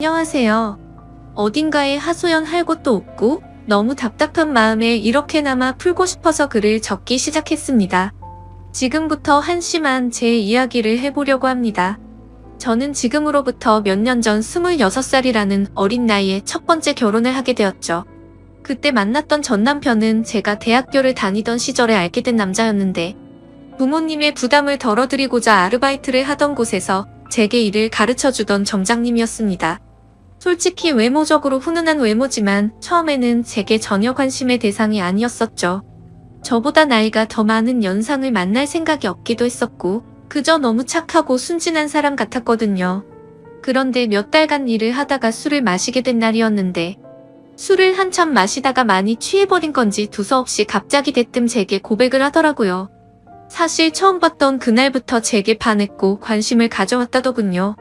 안녕하세요. 어딘가에 하소연할 곳도 없고 너무 답답한 마음에 이렇게나마 풀고 싶어서 글을 적기 시작했습니다. 지금부터 한심한 제 이야기를 해보려고 합니다. 저는 지금으로부터 몇 년 전 26살이라는 어린 나이에 첫 번째 결혼을 하게 되었죠. 그때 만났던 전 남편은 제가 대학교를 다니던 시절에 알게 된 남자였는데 부모님의 부담을 덜어드리고자 아르바이트를 하던 곳에서 제게 일을 가르쳐주던 점장님이었습니다. 솔직히 외모적으로 훈훈한 외모지만 처음에는 제게 전혀 관심의 대상이 아니었었죠. 저보다 나이가 더 많은 연상을 만날 생각이 없기도 했었고 그저 너무 착하고 순진한 사람 같았거든요. 그런데 몇 달간 일을 하다가 술을 마시게 된 날이었는데 술을 한참 마시다가 많이 취해버린 건지 두서없이 갑자기 대뜸 제게 고백을 하더라고요. 사실 처음 봤던 그날부터 제게 반했고 관심을 가져왔다더군요.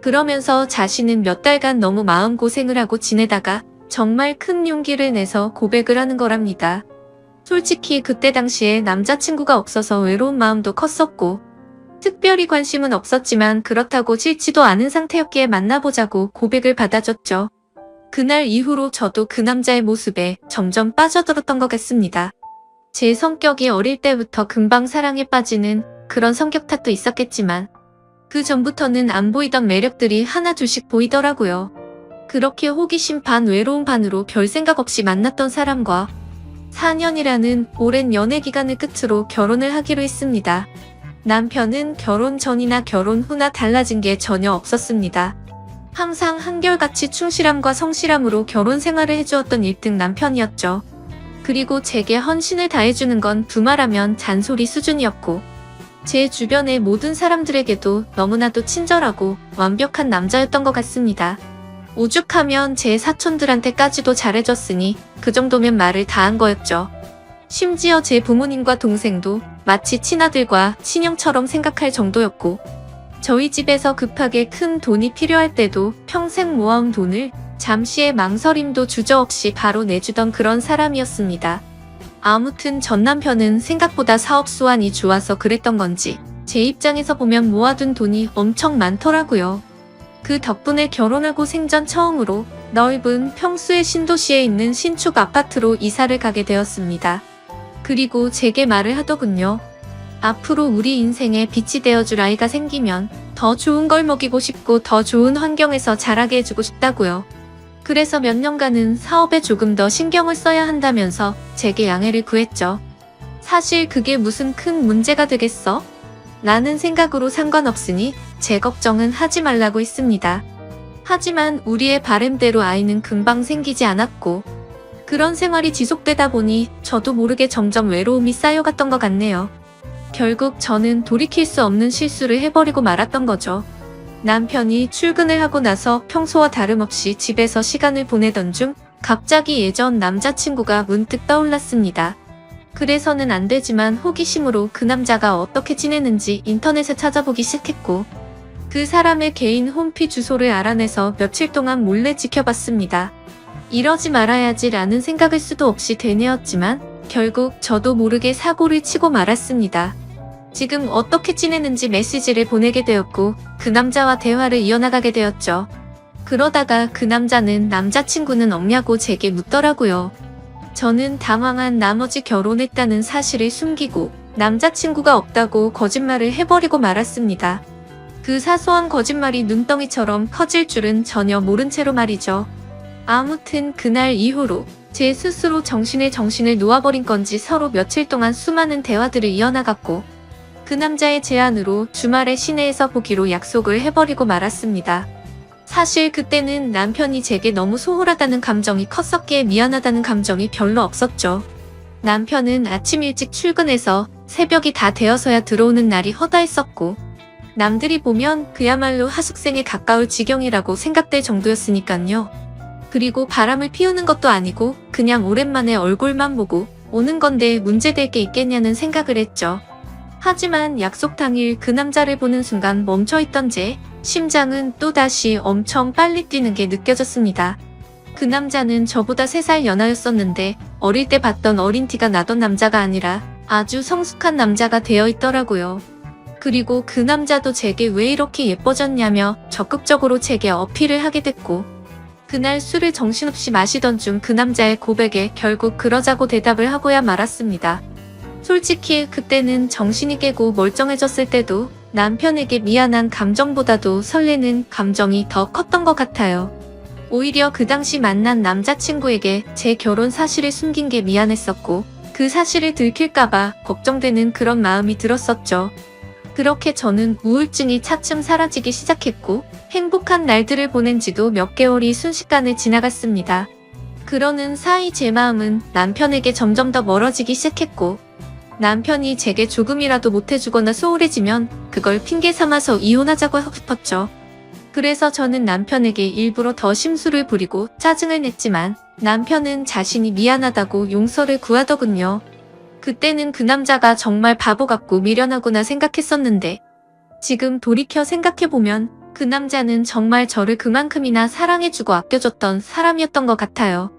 그러면서 자신은 몇 달간 너무 마음고생을 하고 지내다가 정말 큰 용기를 내서 고백을 하는 거랍니다. 솔직히 그때 당시에 남자친구가 없어서 외로운 마음도 컸었고 특별히 관심은 없었지만 그렇다고 싫지도 않은 상태였기에 만나보자고 고백을 받아줬죠. 그날 이후로 저도 그 남자의 모습에 점점 빠져들었던 것 같습니다. 제 성격이 어릴 때부터 금방 사랑에 빠지는 그런 성격 탓도 있었겠지만 그 전부터는 안 보이던 매력들이 하나둘씩 보이더라고요. 그렇게 호기심 반 외로움 반으로 별 생각 없이 만났던 사람과 4년이라는 오랜 연애 기간을 끝으로 결혼을 하기로 했습니다. 남편은 결혼 전이나 결혼 후나 달라진 게 전혀 없었습니다. 항상 한결같이 충실함과 성실함으로 결혼 생활을 해주었던 1등 남편이었죠. 그리고 제게 헌신을 다해주는 건 두말하면 잔소리 수준이었고 제 주변의 모든 사람들에게도 너무나도 친절하고 완벽한 남자였던 것 같습니다. 오죽하면 제 사촌들한테까지도 잘해줬으니 그 정도면 말을 다 한 거였죠. 심지어 제 부모님과 동생도 마치 친아들과 친형처럼 생각할 정도였고 저희 집에서 급하게 큰 돈이 필요할 때도 평생 모아온 돈을 잠시의 망설임도 주저없이 바로 내주던 그런 사람이었습니다. 아무튼 전 남편은 생각보다 사업 수완이 좋아서 그랬던 건지 제 입장에서 보면 모아둔 돈이 엄청 많더라고요. 그 덕분에 결혼하고 생전 처음으로 넓은 평수의 신도시에 있는 신축 아파트로 이사를 가게 되었습니다. 그리고 제게 말을 하더군요. 앞으로 우리 인생에 빛이 되어줄 아이가 생기면 더 좋은 걸 먹이고 싶고 더 좋은 환경에서 자라게 해주고 싶다고요. 그래서 몇 년간은 사업에 조금 더 신경을 써야 한다면서 제게 양해를 구했죠. 사실 그게 무슨 큰 문제가 되겠어? 라는 생각으로 상관없으니 제 걱정은 하지 말라고 했습니다. 하지만 우리의 바램대로 아이는 금방 생기지 않았고 그런 생활이 지속되다 보니 저도 모르게 점점 외로움이 쌓여갔던 것 같네요. 결국 저는 돌이킬 수 없는 실수를 해버리고 말았던 거죠. 남편이 출근을 하고 나서 평소와 다름없이 집에서 시간을 보내던 중 갑자기 예전 남자친구가 문득 떠올랐습니다. 그래서는 안 되지만 호기심으로 그 남자가 어떻게 지내는지 인터넷에 찾아보기 시작했고 그 사람의 개인 홈피 주소를 알아내서 며칠 동안 몰래 지켜봤습니다. 이러지 말아야지 라는 생각을 수도 없이 되뇌었지만 결국 저도 모르게 사고를 치고 말았습니다. 지금 어떻게 지내는지 메시지를 보내게 되었고 그 남자와 대화를 이어나가게 되었죠. 그러다가 그 남자는 남자친구는 없냐고 제게 묻더라고요. 저는 당황한 나머지 결혼했다는 사실을 숨기고 남자친구가 없다고 거짓말을 해버리고 말았습니다. 그 사소한 거짓말이 눈덩이처럼 커질 줄은 전혀 모른 채로 말이죠. 아무튼 그날 이후로 제 스스로 정신을 놓아버린 건지 서로 며칠 동안 수많은 대화들을 이어나갔고 그 남자의 제안으로 주말에 시내에서 보기로 약속을 해버리고 말았습니다. 사실 그때는 남편이 제게 너무 소홀하다는 감정이 컸었기에 미안하다는 감정이 별로 없었죠. 남편은 아침 일찍 출근해서 새벽이 다 되어서야 들어오는 날이 허다했었고 남들이 보면 그야말로 하숙생에 가까울 지경이라고 생각될 정도였으니깐요. 그리고 바람을 피우는 것도 아니고 그냥 오랜만에 얼굴만 보고 오는 건데 문제될 게 있겠냐는 생각을 했죠. 하지만 약속 당일 그 남자를 보는 순간 멈춰있던 제 심장은 또다시 엄청 빨리 뛰는 게 느껴졌습니다. 그 남자는 저보다 3살 연하였었는데 어릴 때 봤던 어린 티가 나던 남자가 아니라 아주 성숙한 남자가 되어 있더라고요. 그리고 그 남자도 제게 왜 이렇게 예뻐졌냐며 적극적으로 제게 어필을 하게 됐고, 그날 술을 정신없이 마시던 중 그 남자의 고백에 결국 그러자고 대답을 하고야 말았습니다. 솔직히 그때는 정신이 깨고 멀쩡해졌을 때도 남편에게 미안한 감정보다도 설레는 감정이 더 컸던 것 같아요. 오히려 그 당시 만난 남자친구에게 제 결혼 사실을 숨긴 게 미안했었고, 그 사실을 들킬까봐 걱정되는 그런 마음이 들었었죠. 그렇게 저는 우울증이 차츰 사라지기 시작했고, 행복한 날들을 보낸 지도 몇 개월이 순식간에 지나갔습니다. 그러는 사이 제 마음은 남편에게 점점 더 멀어지기 시작했고, 남편이 제게 조금이라도 못해주거나 소홀해지면 그걸 핑계 삼아서 이혼하자고 하고 싶었죠. 그래서 저는 남편에게 일부러 더 심술을 부리고 짜증을 냈지만 남편은 자신이 미안하다고 용서를 구하더군요. 그때는 그 남자가 정말 바보 같고 미련하구나 생각했었는데, 지금 돌이켜 생각해보면 그 남자는 정말 저를 그만큼이나 사랑해주고 아껴줬던 사람이었던 것 같아요.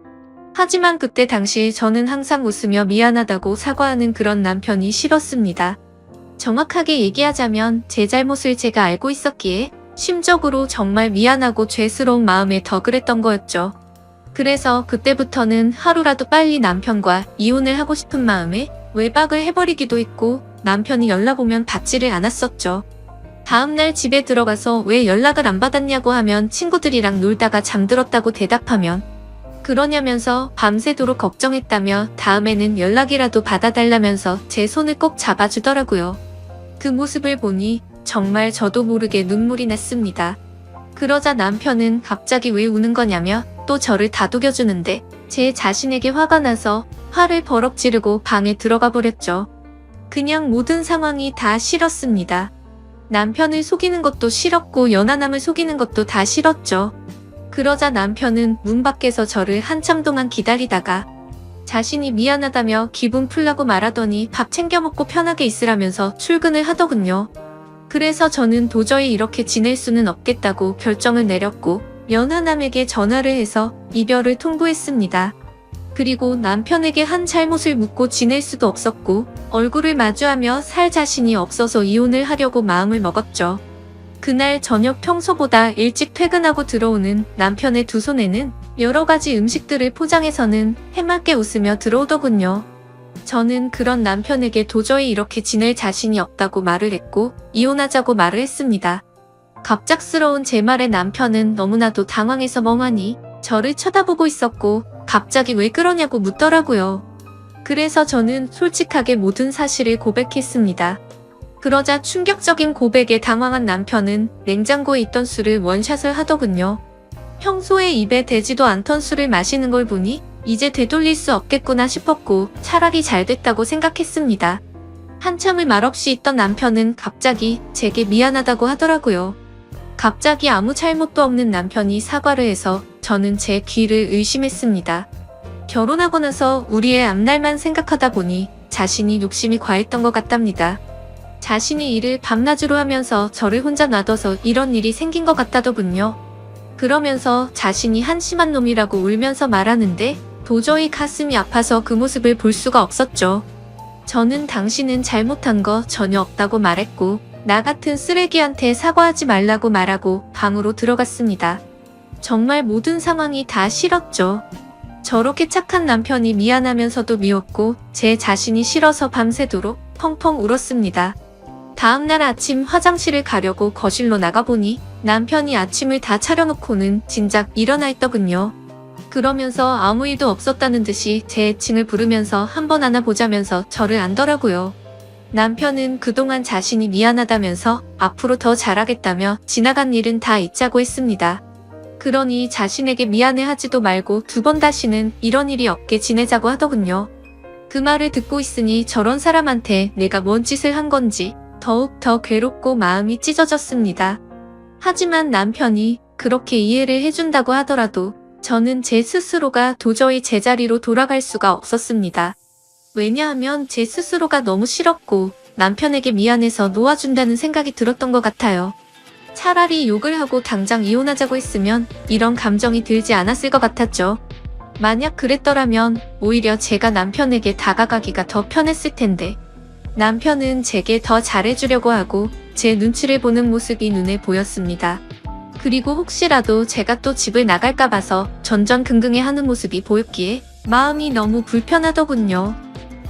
하지만 그때 당시 저는 항상 웃으며 미안하다고 사과하는 그런 남편이 싫었습니다. 정확하게 얘기하자면 제 잘못을 제가 알고 있었기에 심적으로 정말 미안하고 죄스러운 마음에 더 그랬던 거였죠. 그래서 그때부터는 하루라도 빨리 남편과 이혼을 하고 싶은 마음에 외박을 해버리기도 했고, 남편이 연락 오면 받지를 않았었죠. 다음날 집에 들어가서 왜 연락을 안 받았냐고 하면 친구들이랑 놀다가 잠들었다고 대답하면, 그러냐면서 밤새도록 걱정했다며 다음에는 연락이라도 받아달라면서 제 손을 꼭 잡아주더라고요. 그 모습을 보니 정말 저도 모르게 눈물이 났습니다. 그러자 남편은 갑자기 왜 우는 거냐며 또 저를 다독여주는데, 제 자신에게 화가 나서 화를 버럭 지르고 방에 들어가 버렸죠. 그냥 모든 상황이 다 싫었습니다. 남편을 속이는 것도 싫었고 연하남을 속이는 것도 다 싫었죠. 그러자 남편은 문 밖에서 저를 한참 동안 기다리다가 자신이 미안하다며 기분 풀라고 말하더니 밥 챙겨 먹고 편하게 있으라면서 출근을 하더군요. 그래서 저는 도저히 이렇게 지낼 수는 없겠다고 결정을 내렸고, 연하남에게 전화를 해서 이별을 통보했습니다. 그리고 남편에게 한 잘못을 묻고 지낼 수도 없었고, 얼굴을 마주하며 살 자신이 없어서 이혼을 하려고 마음을 먹었죠. 그날 저녁 평소보다 일찍 퇴근하고 들어오는 남편의 두 손에는 여러 가지 음식들을 포장해서는 해맑게 웃으며 들어오더군요. 저는 그런 남편에게 도저히 이렇게 지낼 자신이 없다고 말을 했고, 이혼하자고 말을 했습니다. 갑작스러운 제 말에 남편은 너무나도 당황해서 멍하니 저를 쳐다보고 있었고, 갑자기 왜 그러냐고 묻더라고요. 그래서 저는 솔직하게 모든 사실을 고백했습니다. 그러자 충격적인 고백에 당황한 남편은 냉장고에 있던 술을 원샷을 하더군요. 평소에 입에 대지도 않던 술을 마시는 걸 보니 이제 되돌릴 수 없겠구나 싶었고, 차라리 잘 됐다고 생각했습니다. 한참을 말없이 있던 남편은 갑자기 제게 미안하다고 하더라고요. 갑자기 아무 잘못도 없는 남편이 사과를 해서 저는 제 귀를 의심했습니다. 결혼하고 나서 우리의 앞날만 생각하다 보니 자신이 욕심이 과했던 것 같답니다. 자신이 일을 밤낮으로 하면서 저를 혼자 놔둬서 이런 일이 생긴 것 같다더군요. 그러면서 자신이 한심한 놈이라고 울면서 말하는데 도저히 가슴이 아파서 그 모습을 볼 수가 없었죠. 저는 당신은 잘못한 거 전혀 없다고 말했고, 나 같은 쓰레기한테 사과하지 말라고 말하고 방으로 들어갔습니다. 정말 모든 상황이 다 싫었죠. 저렇게 착한 남편이 미안하면서도 미웠고, 제 자신이 싫어서 밤새도록 펑펑 울었습니다. 다음날 아침 화장실을 가려고 거실로 나가보니 남편이 아침을 다 차려놓고는 진작 일어나 있더군요. 그러면서 아무 일도 없었다는 듯이 제 애칭을 부르면서 한번 안아보자면서 저를 안더라고요. 남편은 그동안 자신이 미안하다면서 앞으로 더 잘하겠다며 지나간 일은 다 잊자고 했습니다. 그러니 자신에게 미안해하지도 말고 두 번 다시는 이런 일이 없게 지내자고 하더군요. 그 말을 듣고 있으니 저런 사람한테 내가 뭔 짓을 한 건지 더욱 더 괴롭고 마음이 찢어졌습니다. 하지만 남편이 그렇게 이해를 해준다고 하더라도 저는 제 스스로가 도저히 제자리로 돌아갈 수가 없었습니다. 왜냐하면 제 스스로가 너무 싫었고 남편에게 미안해서 놓아준다는 생각이 들었던 것 같아요. 차라리 욕을 하고 당장 이혼하자고 했으면 이런 감정이 들지 않았을 것 같았죠. 만약 그랬더라면 오히려 제가 남편에게 다가가기가 더 편했을 텐데, 남편은 제게 더 잘해주려고 하고 제 눈치를 보는 모습이 눈에 보였습니다. 그리고 혹시라도 제가 또 집을 나갈까 봐서 전전긍긍해하는 모습이 보였기에 마음이 너무 불편하더군요.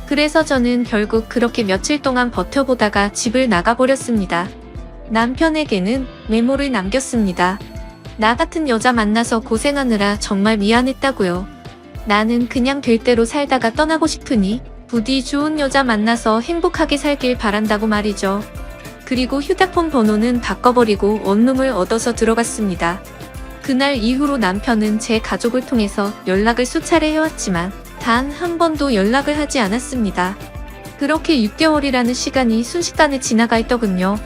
그래서 저는 결국 그렇게 며칠 동안 버텨보다가 집을 나가버렸습니다. 남편에게는 메모를 남겼습니다. 나 같은 여자 만나서 고생하느라 정말 미안했다고요. 나는 그냥 될 대로 살다가 떠나고 싶으니 부디 좋은 여자 만나서 행복하게 살길 바란다고 말이죠. 그리고 휴대폰 번호는 바꿔버리고 원룸을 얻어서 들어갔습니다. 그날 이후로 남편은 제 가족을 통해서 연락을 수차례 해왔지만 단 한 번도 연락을 하지 않았습니다. 그렇게 6개월이라는 시간이 순식간에 지나가 있더군요.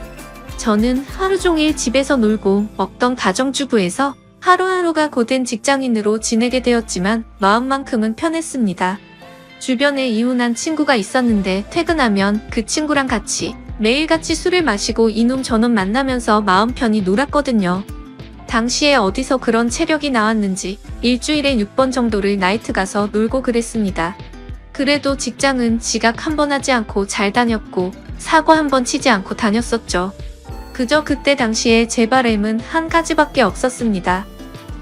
저는 하루 종일 집에서 놀고 먹던 가정주부에서 하루하루가 고된 직장인으로 지내게 되었지만 마음만큼은 편했습니다. 주변에 이혼한 친구가 있었는데 퇴근하면 그 친구랑 같이 매일같이 술을 마시고 이놈 저놈 만나면서 마음 편히 놀았거든요. 당시에 어디서 그런 체력이 나왔는지 일주일에 6번 정도를 나이트 가서 놀고 그랬습니다. 그래도 직장은 지각 한 번 하지 않고 잘 다녔고 사고 한 번 치지 않고 다녔었죠. 그저 그때 당시에 제 바람은 한 가지밖에 없었습니다.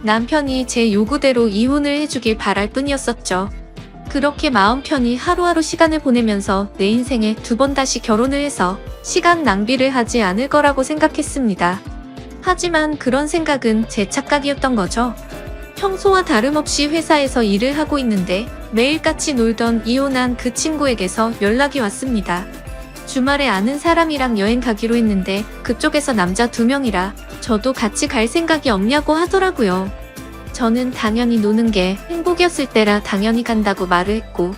남편이 제 요구대로 이혼을 해주길 바랄 뿐이었었죠. 그렇게 마음 편히 하루하루 시간을 보내면서 내 인생에 2번 다시 결혼을 해서 시간 낭비를 하지 않을 거라고 생각했습니다. 하지만 그런 생각은 제 착각이었던 거죠. 평소와 다름없이 회사에서 일을 하고 있는데 매일같이 놀던 이혼한 그 친구에게서 연락이 왔습니다. 주말에 아는 사람이랑 여행 가기로 했는데 그쪽에서 남자 2명이라 저도 같이 갈 생각이 없냐고 하더라고요. 저는 당연히 노는 게 행복이었을 때라 당연히 간다고 말을 했고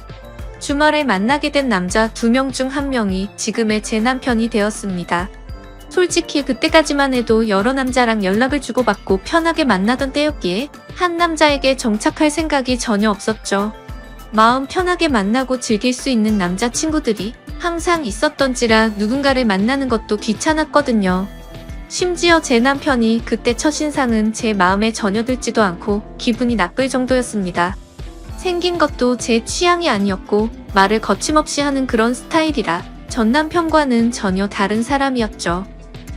주말에 만나게 된 남자 2명 중 1명이 지금의 제 남편이 되었습니다. 솔직히 그때까지만 해도 여러 남자랑 연락을 주고받고 편하게 만나던 때였기에 한 남자에게 정착할 생각이 전혀 없었죠. 마음 편하게 만나고 즐길 수 있는 남자친구들이 항상 있었던지라 누군가를 만나는 것도 귀찮았거든요. 심지어 제 남편이 그때 첫인상은 제 마음에 전혀 들지도 않고 기분이 나쁠 정도였습니다. 생긴 것도 제 취향이 아니었고 말을 거침없이 하는 그런 스타일이라 전 남편과는 전혀 다른 사람이었죠.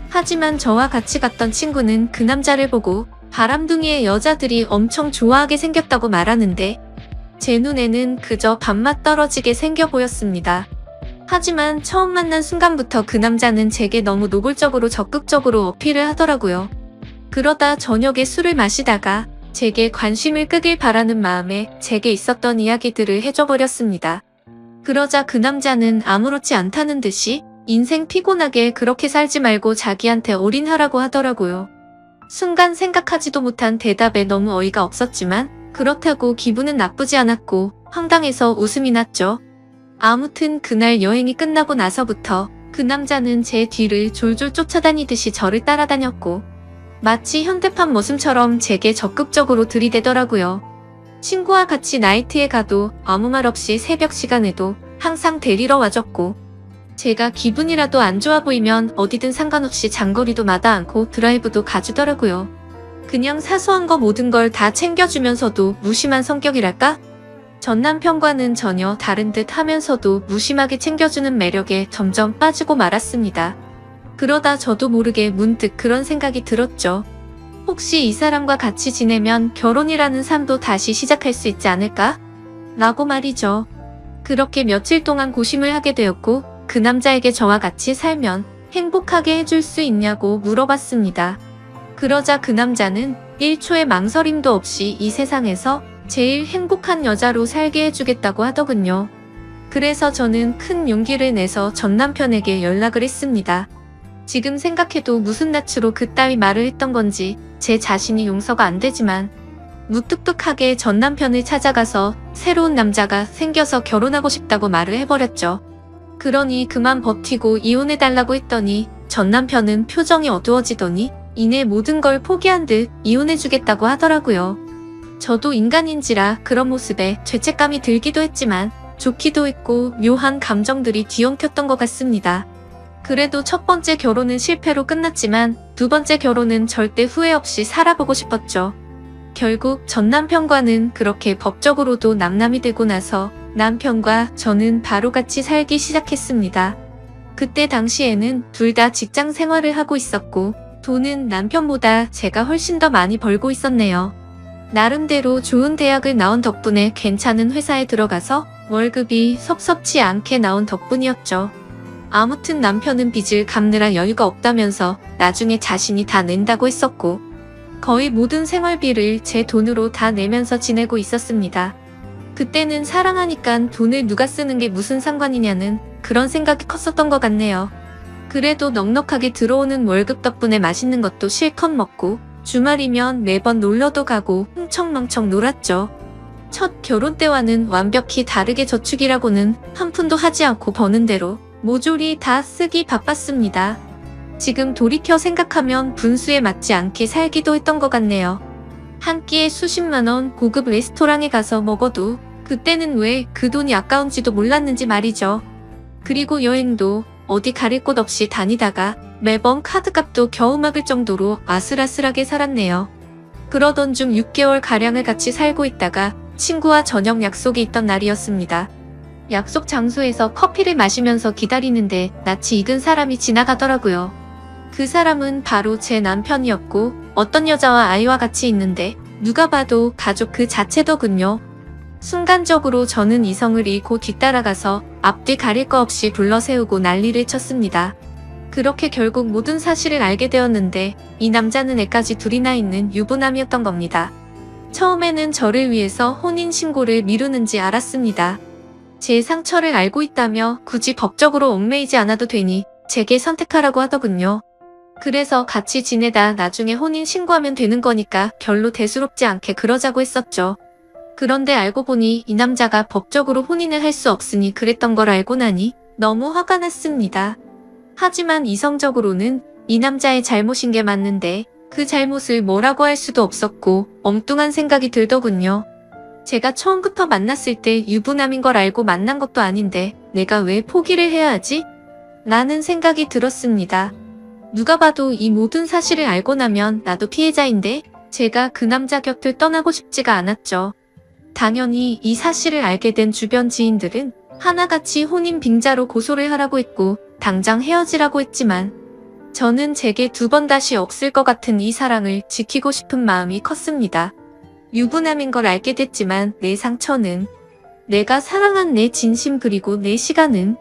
하지만 저와 같이 갔던 친구는 그 남자를 보고 바람둥이의 여자들이 엄청 좋아하게 생겼다고 말하는데 제 눈에는 그저 밥맛 떨어지게 생겨 보였습니다. 하지만 처음 만난 순간부터 그 남자는 제게 너무 노골적으로 적극적으로 어필을 하더라고요. 그러다 저녁에 술을 마시다가 제게 관심을 끄길 바라는 마음에 제게 있었던 이야기들을 해줘버렸습니다. 그러자 그 남자는 아무렇지 않다는 듯이 인생 피곤하게 그렇게 살지 말고 자기한테 올인하라고 하더라고요. 순간 생각하지도 못한 대답에 너무 어이가 없었지만 그렇다고 기분은 나쁘지 않았고 황당해서 웃음이 났죠. 아무튼 그날 여행이 끝나고 나서부터 그 남자는 제 뒤를 졸졸 쫓아다니듯이 저를 따라다녔고 마치 현대판 머슴처럼 제게 적극적으로 들이대더라고요. 친구와 같이 나이트에 가도 아무 말 없이 새벽 시간에도 항상 데리러 와줬고 제가 기분이라도 안 좋아 보이면 어디든 상관없이 장거리도 마다 않고 드라이브도 가주더라고요. 그냥 사소한 거 모든 걸 다 챙겨주면서도 무심한 성격이랄까? 전 남편과는 전혀 다른 듯 하면서도 무심하게 챙겨주는 매력에 점점 빠지고 말았습니다. 그러다 저도 모르게 문득 그런 생각이 들었죠. 혹시 이 사람과 같이 지내면 결혼이라는 삶도 다시 시작할 수 있지 않을까? 라고 말이죠. 그렇게 며칠 동안 고심을 하게 되었고 그 남자에게 저와 같이 살면 행복하게 해줄 수 있냐고 물어봤습니다. 그러자 그 남자는 1초의 망설임도 없이 이 세상에서 제일 행복한 여자로 살게 해주겠다고 하더군요. 그래서 저는 큰 용기를 내서 전 남편에게 연락을 했습니다. 지금 생각해도 무슨 낯으로 그따위 말을 했던 건지 제 자신이 용서가 안 되지만 무뚝뚝하게 전 남편을 찾아가서 새로운 남자가 생겨서 결혼하고 싶다고 말을 해버렸죠. 그러니 그만 버티고 이혼해달라고 했더니 전 남편은 표정이 어두워지더니 이내 모든 걸 포기한 듯 이혼해주겠다고 하더라고요. 저도 인간인지라 그런 모습에 죄책감이 들기도 했지만 좋기도 했고 묘한 감정들이 뒤엉켰던 것 같습니다. 그래도 첫 번째 결혼은 실패로 끝났지만 두 번째 결혼은 절대 후회 없이 살아보고 싶었죠. 결국 전 남편과는 그렇게 법적으로도 남남이 되고 나서 남편과 저는 바로 같이 살기 시작했습니다. 그때 당시에는 둘 다 직장 생활을 하고 있었고 돈은 남편보다 제가 훨씬 더 많이 벌고 있었네요. 나름대로 좋은 대학을 나온 덕분에 괜찮은 회사에 들어가서 월급이 섭섭치 않게 나온 덕분이었죠. 아무튼 남편은 빚을 갚느라 여유가 없다면서 나중에 자신이 다 낸다고 했었고 거의 모든 생활비를 제 돈으로 다 내면서 지내고 있었습니다. 그때는 사랑하니까 돈을 누가 쓰는 게 무슨 상관이냐는 그런 생각이 컸었던 것 같네요. 그래도 넉넉하게 들어오는 월급 덕분에 맛있는 것도 실컷 먹고 주말이면 매번 놀러도 가고 흥청망청 놀았죠. 첫 결혼 때와는 완벽히 다르게 저축이라고는 한 푼도 하지 않고 버는 대로 모조리 다 쓰기 바빴습니다. 지금 돌이켜 생각하면 분수에 맞지 않게 살기도 했던 것 같네요. 한 끼에 수십만 원 고급 레스토랑에 가서 먹어도 그때는 왜 그 돈이 아까운지도 몰랐는지 말이죠. 그리고 여행도 어디 가릴 곳 없이 다니다가 매번 카드값도 겨우 막을 정도로 아슬아슬하게 살았네요. 그러던 중 6개월가량을 같이 살고 있다가 친구와 저녁 약속이 있던 날이었습니다. 약속 장소에서 커피를 마시면서 기다리는데 낯이 익은 사람이 지나가더라고요. 그 사람은 바로 제 남편이었고 어떤 여자와 아이와 같이 있는데 누가 봐도 가족 그 자체더군요. 순간적으로 저는 이성을 잃고 뒤따라가서 앞뒤 가릴 거 없이 불러세우고 난리를 쳤습니다. 그렇게 결국 모든 사실을 알게 되었는데 이 남자는 애까지 둘이나 있는 유부남이었던 겁니다. 처음에는 저를 위해서 혼인신고를 미루는지 알았습니다. 제 상처를 알고 있다며 굳이 법적으로 얽매이지 않아도 되니 제게 선택하라고 하더군요. 그래서 같이 지내다 나중에 혼인신고하면 되는 거니까 별로 대수롭지 않게 그러자고 했었죠. 그런데 알고 보니 이 남자가 법적으로 혼인을 할 수 없으니 그랬던 걸 알고 나니 너무 화가 났습니다. 하지만 이성적으로는 이 남자의 잘못인 게 맞는데 그 잘못을 뭐라고 할 수도 없었고 엉뚱한 생각이 들더군요. 제가 처음부터 만났을 때 유부남인 걸 알고 만난 것도 아닌데 내가 왜 포기를 해야 하지? 라는 생각이 들었습니다. 누가 봐도 이 모든 사실을 알고 나면 나도 피해자인데 제가 그 남자 곁을 떠나고 싶지가 않았죠. 당연히 이 사실을 알게 된 주변 지인들은 하나같이 혼인 빙자로 고소를 하라고 했고 당장 헤어지라고 했지만 저는 제게 두 번 다시 없을 것 같은 이 사랑을 지키고 싶은 마음이 컸습니다. 유부남인 걸 알게 됐지만 내 상처는, 내가 사랑한 내 진심 그리고 내 시간은,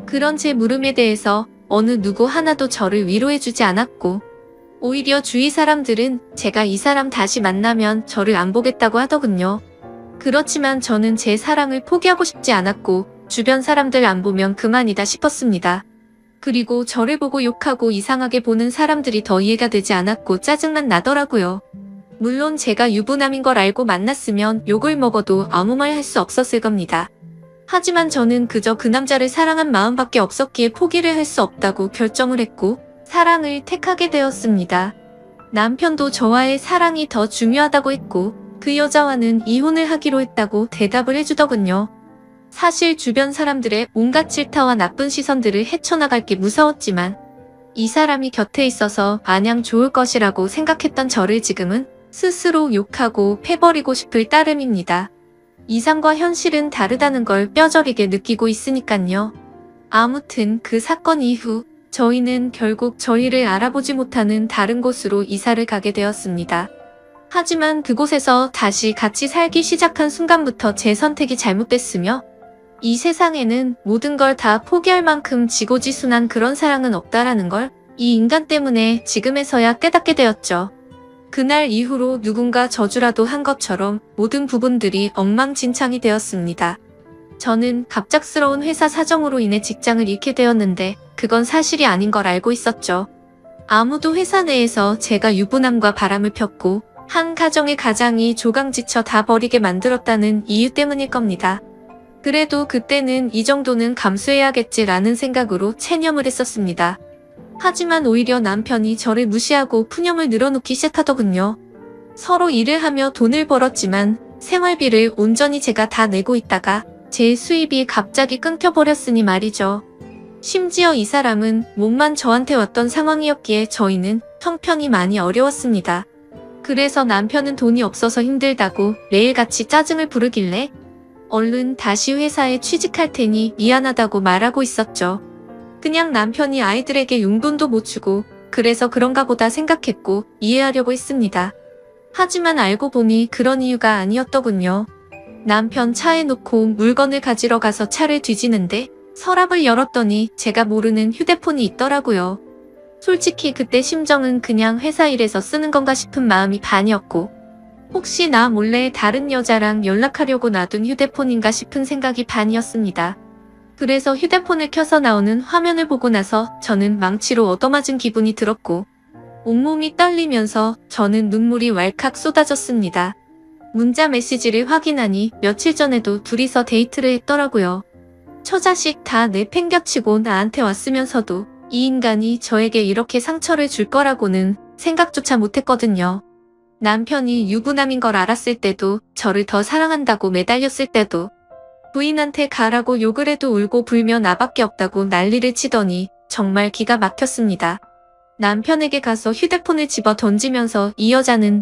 그런 제 물음에 대해서 어느 누구 하나도 저를 위로해주지 않았고 오히려 주위 사람들은 제가 이 사람 다시 만나면 저를 안 보겠다고 하더군요. 그렇지만 저는 제 사랑을 포기하고 싶지 않았고 주변 사람들 안 보면 그만이다 싶었습니다. 그리고 저를 보고 욕하고 이상하게 보는 사람들이 더 이해가 되지 않았고 짜증만 나더라고요. 물론 제가 유부남인 걸 알고 만났으면 욕을 먹어도 아무 말 할 수 없었을 겁니다. 하지만 저는 그저 그 남자를 사랑한 마음밖에 없었기에 포기를 할 수 없다고 결정을 했고 사랑을 택하게 되었습니다. 남편도 저와의 사랑이 더 중요하다고 했고 그 여자와는 이혼을 하기로 했다고 대답을 해주더군요. 사실 주변 사람들의 온갖 질타와 나쁜 시선들을 헤쳐나갈 게 무서웠지만 이 사람이 곁에 있어서 마냥 좋을 것이라고 생각했던 저를 지금은 스스로 욕하고 패버리고 싶을 따름입니다. 이상과 현실은 다르다는 걸 뼈저리게 느끼고 있으니깐요. 아무튼 그 사건 이후 저희는 결국 저희를 알아보지 못하는 다른 곳으로 이사를 가게 되었습니다. 하지만 그곳에서 다시 같이 살기 시작한 순간부터 제 선택이 잘못됐으며 이 세상에는 모든 걸 다 포기할 만큼 지고지순한 그런 사랑은 없다라는 걸 이 인간 때문에 지금에서야 깨닫게 되었죠. 그날 이후로 누군가 저주라도 한 것처럼 모든 부분들이 엉망진창이 되었습니다. 저는 갑작스러운 회사 사정으로 인해 직장을 잃게 되었는데 그건 사실이 아닌 걸 알고 있었죠. 아무도 회사 내에서 제가 유부남과 바람을 폈고 한 가정의 가장이 조강지쳐 다 버리게 만들었다는 이유 때문일 겁니다. 그래도 그때는 이 정도는 감수해야겠지라는 생각으로 체념을 했었습니다. 하지만 오히려 남편이 저를 무시하고 푸념을 늘어놓기 시작하더군요. 서로 일을 하며 돈을 벌었지만 생활비를 온전히 제가 다 내고 있다가 제 수입이 갑자기 끊겨버렸으니 말이죠. 심지어 이 사람은 몸만 저한테 왔던 상황이었기에 저희는 형편이 많이 어려웠습니다. 그래서 남편은 돈이 없어서 힘들다고 매일같이 짜증을 부르길래 얼른 다시 회사에 취직할 테니 미안하다고 말하고 있었죠. 그냥 남편이 아이들에게 용돈도 못 주고 그래서 그런가 보다 생각했고 이해하려고 했습니다. 하지만 알고 보니 그런 이유가 아니었더군요. 남편 차에 놓고 물건을 가지러 가서 차를 뒤지는데 서랍을 열었더니 제가 모르는 휴대폰이 있더라고요. 솔직히 그때 심정은 그냥 회사 일에서 쓰는 건가 싶은 마음이 반이었고 혹시 나 몰래 다른 여자랑 연락하려고 놔둔 휴대폰인가 싶은 생각이 반이었습니다. 그래서 휴대폰을 켜서 나오는 화면을 보고 나서 저는 망치로 얻어맞은 기분이 들었고 온몸이 떨리면서 저는 눈물이 왈칵 쏟아졌습니다. 문자 메시지를 확인하니 며칠 전에도 둘이서 데이트를 했더라고요. 처자식 다 내팽겨치고 나한테 왔으면서도 이 인간이 저에게 이렇게 상처를 줄 거라고는 생각조차 못했거든요. 남편이 유부남인 걸 알았을 때도 저를 더 사랑한다고 매달렸을 때도 부인한테 가라고 욕을 해도 울고 불며 나밖에 없다고 난리를 치더니 정말 기가 막혔습니다. 남편에게 가서 휴대폰을 집어 던지면서 이 여자는